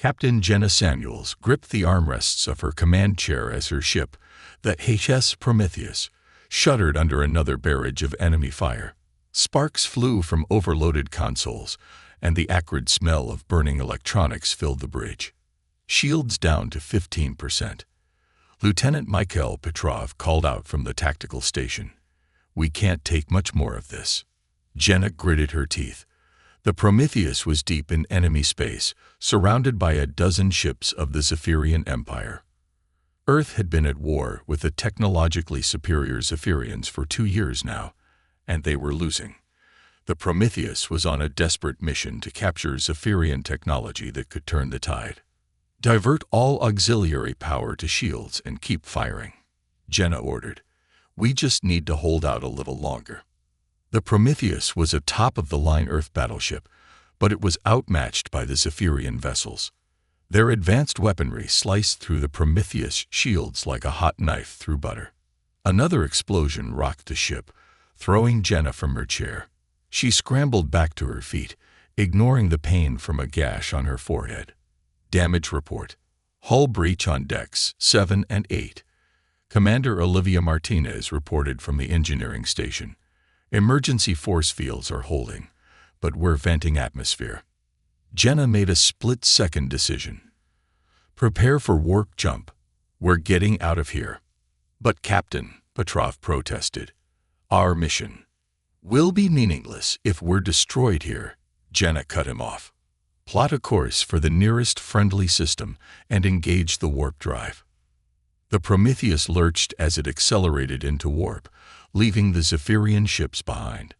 Captain Jenna Samuels gripped the armrests of her command chair as her ship, the HS Prometheus, shuddered under another barrage of enemy fire. Sparks flew from overloaded consoles, and the acrid smell of burning electronics filled the bridge. Shields down to 15%. Lieutenant Mikhail Petrov called out from the tactical station. "We can't take much more of this." Jenna gritted her teeth. The Prometheus was deep in enemy space, surrounded by a dozen ships of the Zephyrian Empire. Earth had been at war with the technologically superior Zephyrians for 2 years now, and they were losing. The Prometheus was on a desperate mission to capture Zephyrian technology that could turn the tide. "Divert all auxiliary power to shields and keep firing," Jenna ordered. "We just need to hold out a little longer." The Prometheus was a top-of-the-line Earth battleship, but it was outmatched by the Zephyrian vessels. Their advanced weaponry sliced through the Prometheus shields like a hot knife through butter. Another explosion rocked the ship, throwing Jenna from her chair. She scrambled back to her feet, ignoring the pain from a gash on her forehead. Damage report. Hull breach on decks 7 and 8. Commander Olivia Martinez reported from the engineering station. "Emergency force fields are holding, but we're venting atmosphere." Jenna made a split-second decision. "Prepare for warp jump. We're getting out of here." "But Captain," Petrov protested, "our mission will be meaningless if we're destroyed here." Jenna cut him off. "Plot a course for the nearest friendly system and engage the warp drive." The Prometheus lurched as it accelerated into warp, leaving the Zephyrian ships behind.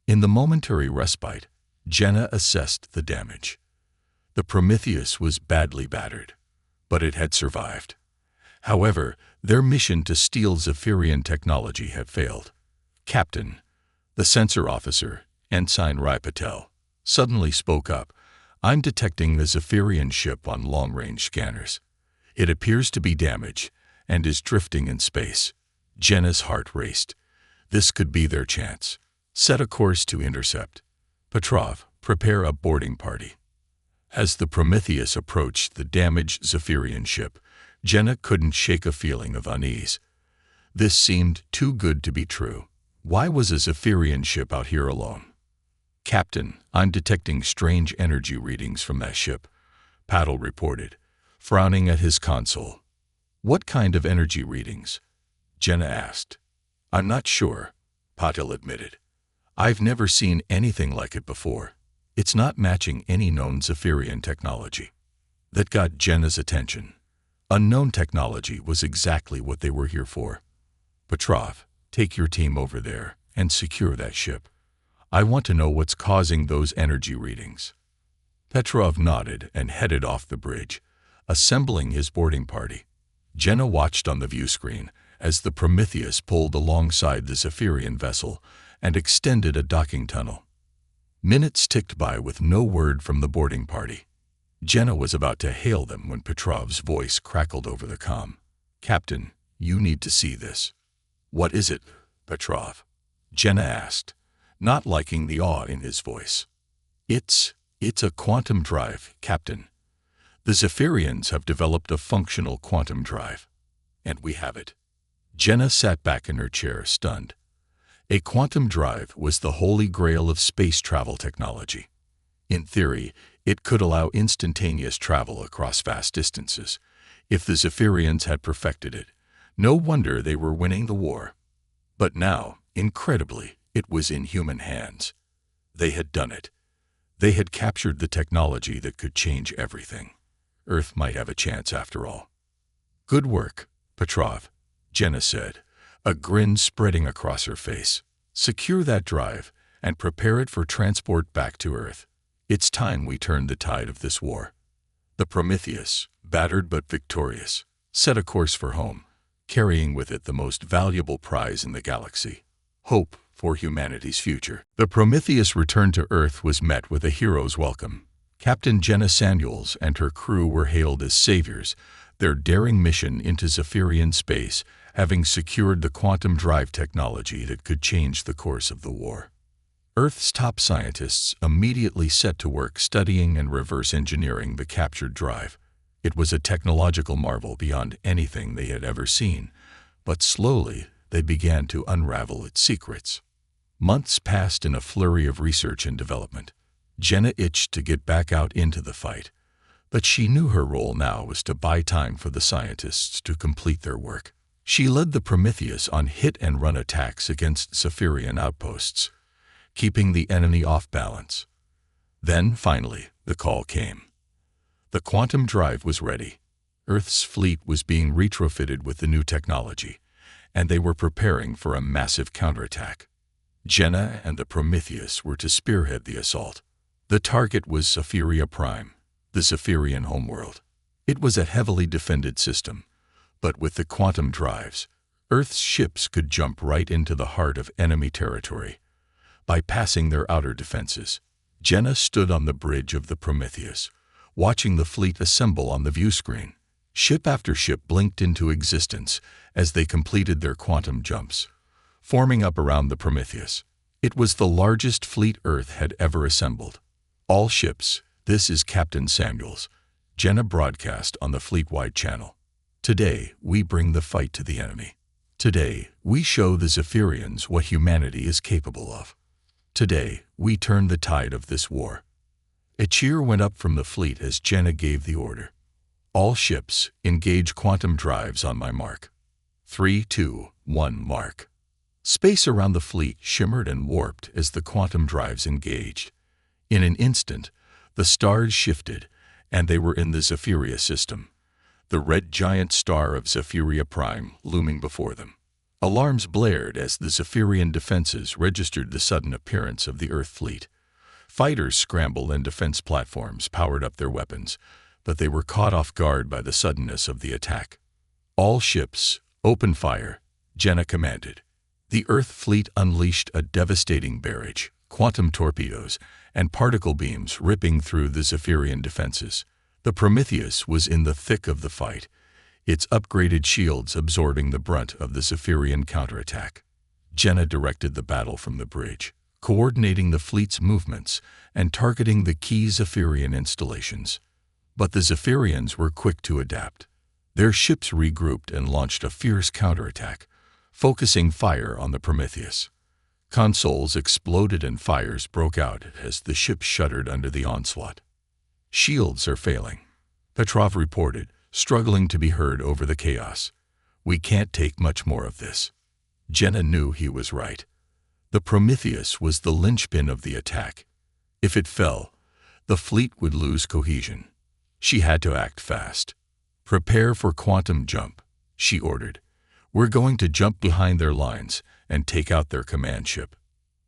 In the momentary respite, Jenna assessed the damage. The Prometheus was badly battered, but it had survived. However, their mission to steal Zephyrian technology had failed. "Captain," the sensor officer, Ensign Rai Patel, suddenly spoke up, "I'm detecting the Zephyrian ship on long-range scanners. It appears to be damaged and is drifting in space." Jenna's heart raced. This could be their chance. Set a course to intercept. "Petrov, prepare a boarding party." As the Prometheus approached the damaged Zephyrian ship, Jenna couldn't shake a feeling of unease. This seemed too good to be true. Why was a Zephyrian ship out here alone? "Captain, I'm detecting strange energy readings from that ship," Patel reported, frowning at his console. "What kind of energy readings?" Jenna asked. "I'm not sure," Patel admitted. "I've never seen anything like it before. It's not matching any known Zephyrian technology." That got Jenna's attention. Unknown technology was exactly what they were here for. "Petrov, take your team over there and secure that ship. I want to know what's causing those energy readings." Petrov nodded and headed off the bridge, assembling his boarding party. Jenna watched on the view screen as the Prometheus pulled alongside the Zephyrian vessel and extended a docking tunnel. Minutes ticked by with no word from the boarding party. Jenna was about to hail them when Petrov's voice crackled over the comm. "Captain, you need to see this." "What is it, Petrov?" Jenna asked, not liking the awe in his voice. It's a quantum drive, Captain. The Zephyrians have developed a functional quantum drive. And we have it." Jenna sat back in her chair, stunned. A quantum drive was the holy grail of space travel technology. In theory, it could allow instantaneous travel across vast distances. If the Zephyrians had perfected it, no wonder they were winning the war. But now, incredibly, it was in human hands. They had done it. They had captured the technology that could change everything. Earth might have a chance after all. "Good work, Petrov," Jenna said, a grin spreading across her face. "Secure that drive and prepare it for transport back to Earth. It's time we turned the tide of this war." The Prometheus, battered but victorious, set a course for home, carrying with it the most valuable prize in the galaxy: hope for humanity's future. The Prometheus return to Earth was met with a hero's welcome. Captain Jenna Samuels and her crew were hailed as saviors, their daring mission into Zephyrian space having secured the quantum drive technology that could change the course of the war. Earth's top scientists immediately set to work studying and reverse engineering the captured drive. It was a technological marvel beyond anything they had ever seen, but slowly they began to unravel its secrets. Months passed in a flurry of research and development. Jenna itched to get back out into the fight, but she knew her role now was to buy time for the scientists to complete their work. She led the Prometheus on hit-and-run attacks against Zephyrian outposts, keeping the enemy off balance. Then, finally, the call came. The quantum drive was ready. Earth's fleet was being retrofitted with the new technology, and they were preparing for a massive counterattack. Jenna and the Prometheus were to spearhead the assault. The target was Zephyria Prime, the Zephyrian homeworld. It was a heavily defended system, but with the quantum drives, Earth's ships could jump right into the heart of enemy territory, bypassing their outer defenses. Jenna stood on the bridge of the Prometheus, watching the fleet assemble on the view screen. Ship after ship blinked into existence as they completed their quantum jumps, forming up around the Prometheus. It was the largest fleet Earth had ever assembled. All ships, this is Captain Samuels, Jenna broadcast on the fleet-wide channel. Today, we bring the fight to the enemy. Today, we show the Zephyrians what humanity is capable of. Today, we turn the tide of this war. A cheer went up from the fleet as Jenna gave the order. All ships, engage quantum drives on my mark. 3, 2, 1, mark. Space around the fleet shimmered and warped as the quantum drives engaged. In an instant, the stars shifted, and they were in the Zephyria system, the red giant star of Zephyria Prime looming before them. Alarms blared as the Zephyrian defenses registered the sudden appearance of the Earth fleet. Fighters scrambled and defense platforms powered up their weapons, but they were caught off guard by the suddenness of the attack. All ships, open fire, Jenna commanded. The Earth fleet unleashed a devastating barrage, quantum torpedoes, and particle beams ripping through the Zephyrian defenses. The Prometheus was in the thick of the fight, its upgraded shields absorbing the brunt of the Zephyrian counterattack. Jenna directed the battle from the bridge, coordinating the fleet's movements and targeting the key Zephyrian installations. But the Zephyrians were quick to adapt. Their ships regrouped and launched a fierce counterattack, focusing fire on the Prometheus. Consoles exploded and fires broke out as the ship shuddered under the onslaught. "Shields are failing," Petrov reported, struggling to be heard over the chaos. "We can't take much more of this." Jenna knew he was right. The Prometheus was the linchpin of the attack. If it fell, the fleet would lose cohesion. She had to act fast. "Prepare for quantum jump," she ordered. "We're going to jump behind their lines and take out their command ship."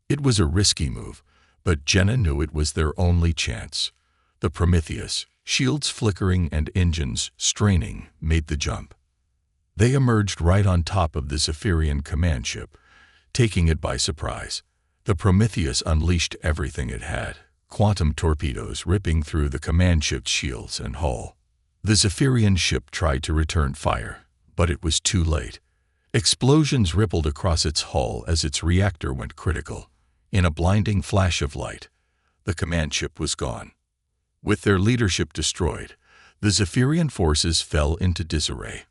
It was a risky move, but Jenna knew it was their only chance. The Prometheus, shields flickering and engines straining, made the jump. They emerged right on top of the Zephyrian command ship, taking it by surprise. The Prometheus unleashed everything it had, quantum torpedoes ripping through the command ship's shields and hull. The Zephyrian ship tried to return fire, but it was too late. Explosions rippled across its hull as its reactor went critical. In a blinding flash of light, the command ship was gone. With their leadership destroyed, the Zephyrian forces fell into disarray.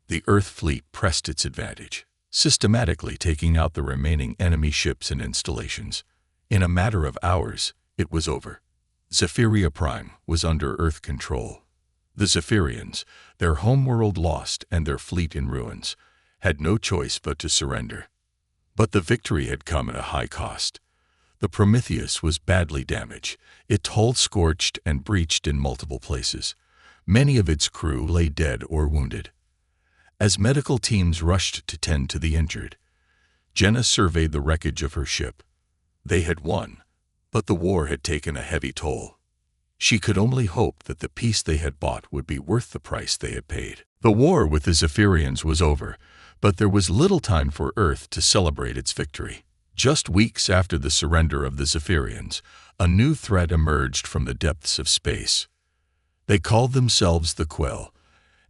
The Earth fleet pressed its advantage, systematically taking out the remaining enemy ships and installations. In a matter of hours, it was over. Zephyria Prime was under Earth control. The Zephyrians, their homeworld lost and their fleet in ruins, had no choice but to surrender. But the victory had come at a high cost. The Prometheus was badly damaged, its hull scorched and breached in multiple places. Many of its crew lay dead or wounded. As medical teams rushed to tend to the injured, Jenna surveyed the wreckage of her ship. They had won, but the war had taken a heavy toll. She could only hope that the peace they had bought would be worth the price they had paid. The war with the Zephyrians was over, but there was little time for Earth to celebrate its victory. Just weeks after the surrender of the Zephyrians, a new threat emerged from the depths of space. They called themselves the Quell,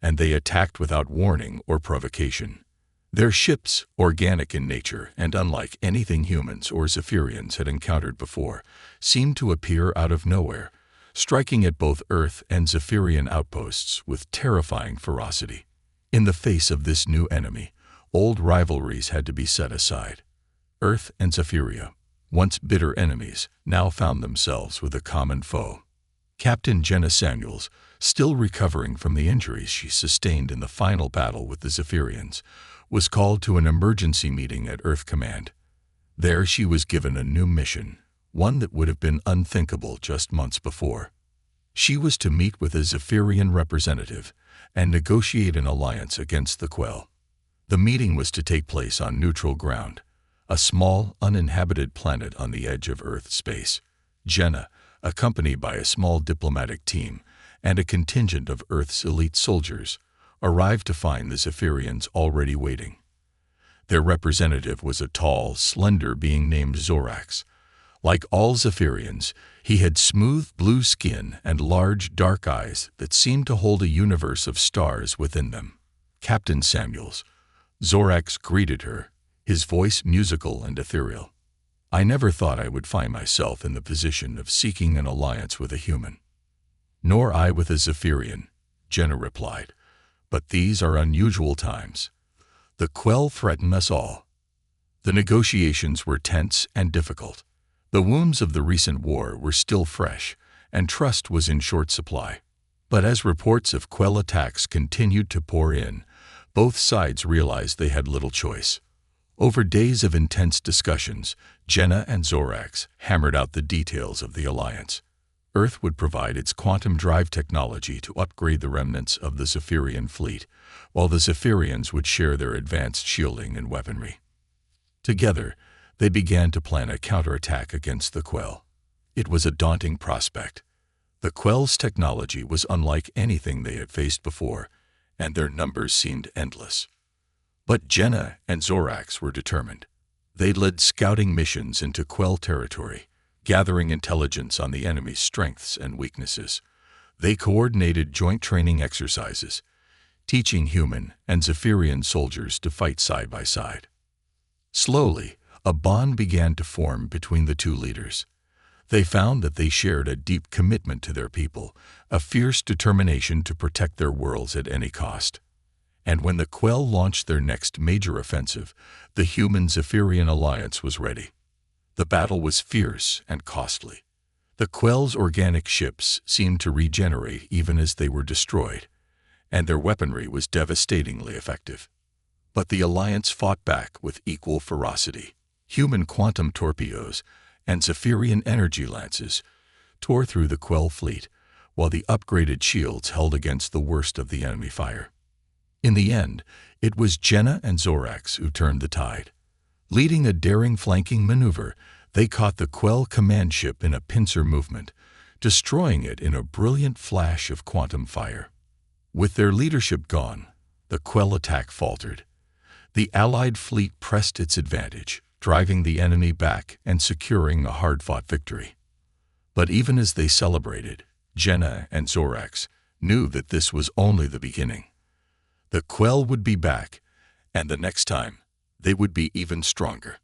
and they attacked without warning or provocation. Their ships, organic in nature and unlike anything humans or Zephyrians had encountered before, seemed to appear out of nowhere, striking at both Earth and Zephyrian outposts with terrifying ferocity. In the face of this new enemy, old rivalries had to be set aside. Earth and Zephyria, once bitter enemies, now found themselves with a common foe. Captain Jenna Samuels, still recovering from the injuries she sustained in the final battle with the Zephyrians, was called to an emergency meeting at Earth Command. There she was given a new mission, one that would have been unthinkable just months before. She was to meet with a Zephyrian representative and negotiate an alliance against the Quell. The meeting was to take place on neutral ground, a small, uninhabited planet on the edge of Earth space. Jenna, accompanied by a small diplomatic team and a contingent of Earth's elite soldiers, arrived to find the Zephyrians already waiting. Their representative was a tall, slender being named Zorax. Like all Zephyrians, he had smooth blue skin and large, dark eyes that seemed to hold a universe of stars within them. Captain Samuels, Zorax greeted her, his voice musical and ethereal. "I never thought I would find myself in the position of seeking an alliance with a human." "Nor I with a Zephyrian," Jenna replied. "But these are unusual times. The Quell threaten us all." The negotiations were tense and difficult. The wounds of the recent war were still fresh, and trust was in short supply. But as reports of Quell attacks continued to pour in, both sides realized they had little choice. Over days of intense discussions, Jenna and Zorax hammered out the details of the alliance. Earth would provide its quantum drive technology to upgrade the remnants of the Zephyrian fleet, while the Zephyrians would share their advanced shielding and weaponry. Together, they began to plan a counterattack against the Quell. It was a daunting prospect. The Quell's technology was unlike anything they had faced before, and their numbers seemed endless. But Jenna and Zorax were determined. They led scouting missions into Quell territory, gathering intelligence on the enemy's strengths and weaknesses. They coordinated joint training exercises, teaching human and Zephyrian soldiers to fight side by side. Slowly, a bond began to form between the two leaders. They found that they shared a deep commitment to their people, a fierce determination to protect their worlds at any cost. And when the Quell launched their next major offensive, the human-Zephyrian alliance was ready. The battle was fierce and costly. The Quell's organic ships seemed to regenerate even as they were destroyed, and their weaponry was devastatingly effective. But the Alliance fought back with equal ferocity. Human quantum torpedoes and Zephyrian energy lances tore through the Quell fleet, while the upgraded shields held against the worst of the enemy fire. In the end, it was Jenna and Zorax who turned the tide. Leading a daring flanking maneuver, they caught the Quell command ship in a pincer movement, destroying it in a brilliant flash of quantum fire. With their leadership gone, the Quell attack faltered. The Allied fleet pressed its advantage, driving the enemy back and securing a hard-fought victory. But even as they celebrated, Jenna and Zorax knew that this was only the beginning. The Quell would be back, and the next time, they would be even stronger.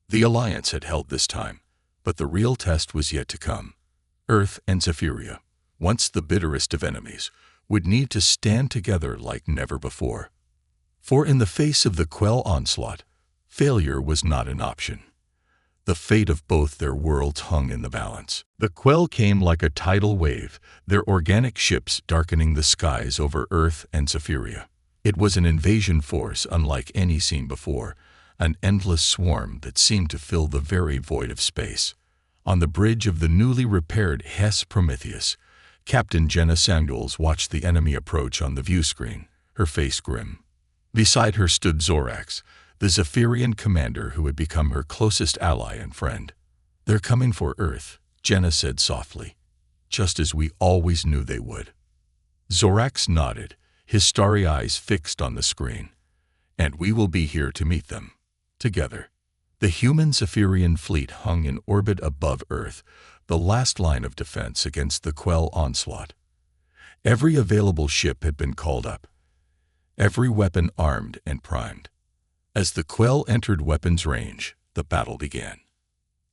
The Alliance had held this time, but the real test was yet to come. Earth and Zephyria, once the bitterest of enemies, would need to stand together like never before. For in the face of the Quell onslaught, failure was not an option. The fate of both their worlds hung in the balance. The Quell came like a tidal wave, their organic ships darkening the skies over Earth and Zephyria. It was an invasion force unlike any seen before, an endless swarm that seemed to fill the very void of space. On the bridge of the newly repaired Hess Prometheus, Captain Jenna Samuels watched the enemy approach on the view screen, her face grim. Beside her stood Zorax, the Zephyrian commander who had become her closest ally and friend. "They're coming for Earth," Jenna said softly, "just as we always knew they would." Zorax nodded, his starry eyes fixed on the screen. "And we will be here to meet them, together." The human Zephyrian fleet hung in orbit above Earth, the last line of defense against the Quell onslaught. Every available ship had been called up, every weapon armed and primed. As the Quell entered weapons range, the battle began.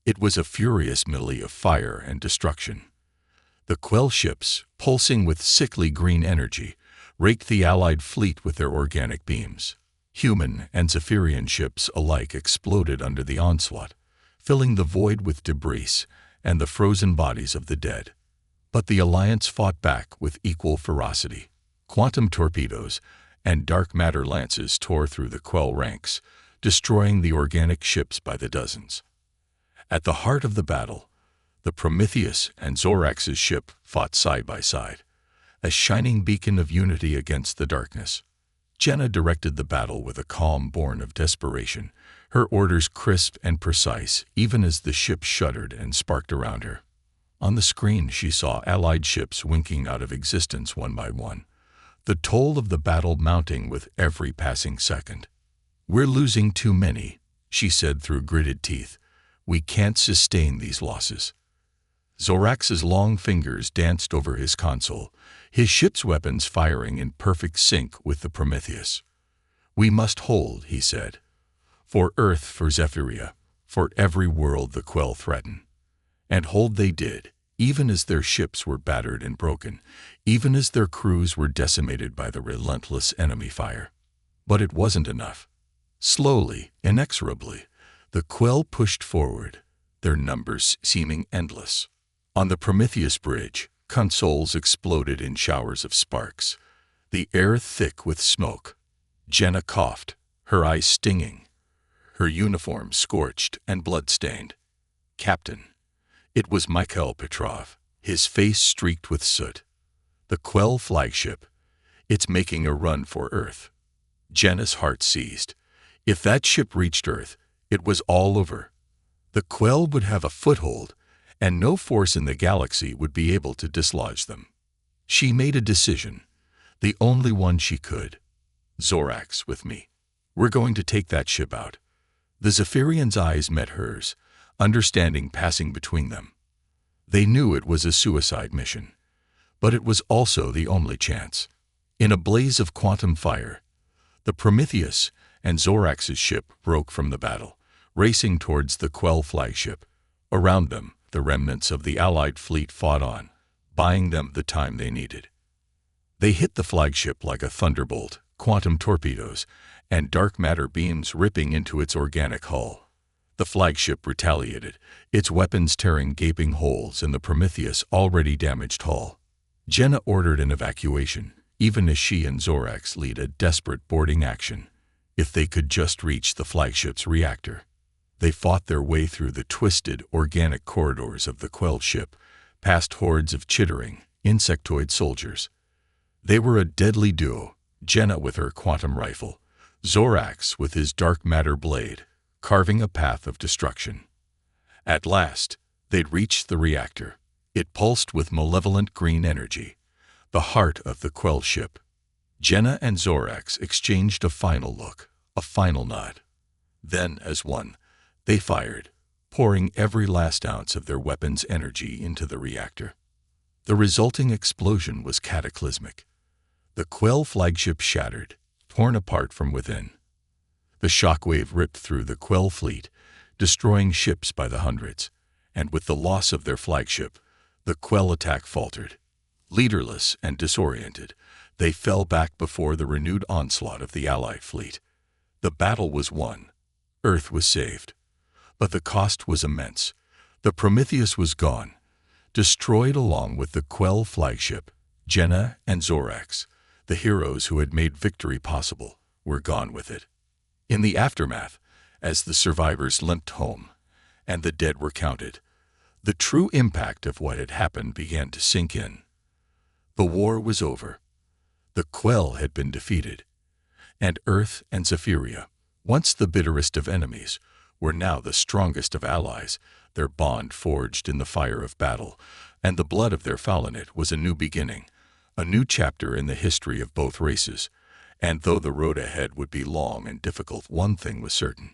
It was a furious melee of fire and destruction. The Quell ships, pulsing with sickly green energy, raked the Allied fleet with their organic beams. Human and Zephyrian ships alike exploded under the onslaught, filling the void with debris and the frozen bodies of the dead. But the Alliance fought back with equal ferocity. Quantum torpedoes and dark matter lances tore through the Quell ranks, destroying the organic ships by the dozens. At the heart of the battle, the Prometheus and Zorax's ship fought side by side, a shining beacon of unity against the darkness. Jenna directed the battle with a calm born of desperation, her orders crisp and precise even as the ship shuddered and sparked around her. On the screen she saw Allied ships winking out of existence one by one, the toll of the battle mounting with every passing second. "We're losing too many," she said through gritted teeth. "We can't sustain these losses." Zorax's long fingers danced over his console, his ship's weapons firing in perfect sync with the Prometheus. "We must hold," he said. "For Earth, for Zephyria, for every world the Quell threaten." And hold they did, even as their ships were battered and broken, even as their crews were decimated by the relentless enemy fire. But it wasn't enough. Slowly, inexorably, the Quell pushed forward, their numbers seeming endless. On the Prometheus bridge, consoles exploded in showers of sparks, the air thick with smoke. Jenna coughed, her eyes stinging, her uniform scorched and blood-stained. "Captain." It was Mikhail Petrov, his face streaked with soot. "The Quell flagship. It's making a run for Earth." Jenna's heart seized. If that ship reached Earth, it was all over. The Quell would have a foothold, and no force in the galaxy would be able to dislodge them. She made a decision, the only one she could. "Zorax, with me. We're going to take that ship out." The Zephyrian's eyes met hers, understanding passing between them. They knew it was a suicide mission, but it was also the only chance. In a blaze of quantum fire, the Prometheus and Zorax's ship broke from the battle, racing towards the Quell flagship. Around them, the remnants of the Allied fleet fought on, buying them the time they needed. They hit the flagship like a thunderbolt, quantum torpedoes and dark matter beams ripping into its organic hull. The flagship retaliated, its weapons tearing gaping holes in the Prometheus' already damaged hull. Jenna ordered an evacuation, even as she and Zorax led a desperate boarding action. If they could just reach the flagship's reactor. They fought their way through the twisted, organic corridors of the Quell ship, past hordes of chittering, insectoid soldiers. They were a deadly duo, Jenna with her quantum rifle, Zorax with his dark matter blade, carving a path of destruction. At last, they'd reached the reactor. It pulsed with malevolent green energy, the heart of the Quell ship. Jenna and Zorax exchanged a final look, a final nod. Then, as one, they fired, pouring every last ounce of their weapon's energy into the reactor. The resulting explosion was cataclysmic. The Quell flagship shattered, torn apart from within. The shockwave ripped through the Quell fleet, destroying ships by the hundreds, and with the loss of their flagship, the Quell attack faltered. Leaderless and disoriented, they fell back before the renewed onslaught of the Allied fleet. The battle was won. Earth was saved. But the cost was immense. The Prometheus was gone, destroyed along with the Quell flagship. Jenna and Zorax, the heroes who had made victory possible, were gone with it. In the aftermath, as the survivors limped home and the dead were counted, the true impact of what had happened began to sink in. The war was over. The Quell had been defeated, and Earth and Zephyria, once the bitterest of enemies, were now the strongest of allies, their bond forged in the fire of battle, and the blood of their Falinit was a new beginning, a new chapter in the history of both races. And though the road ahead would be long and difficult, one thing was certain.